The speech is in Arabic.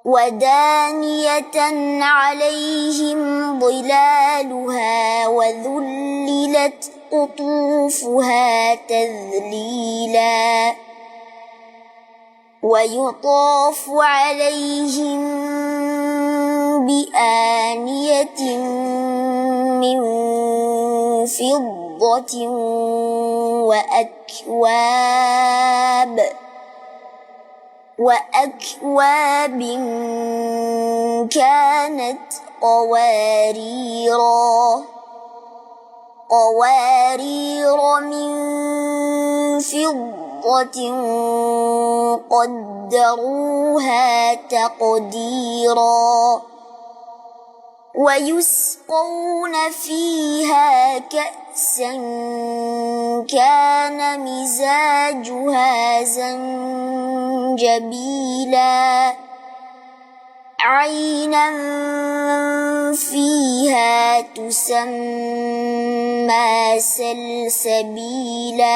ودانية عليهم ظلالها وذللت قطوفها تذليلا ويطاف عليهم بآنية من فضة وأكواب كانت قوارير من فضة قدروها تقديرا ويسقون فيها كأسا كان مزاجها زنجبيلا عينا فيها تسمى سلسبيلا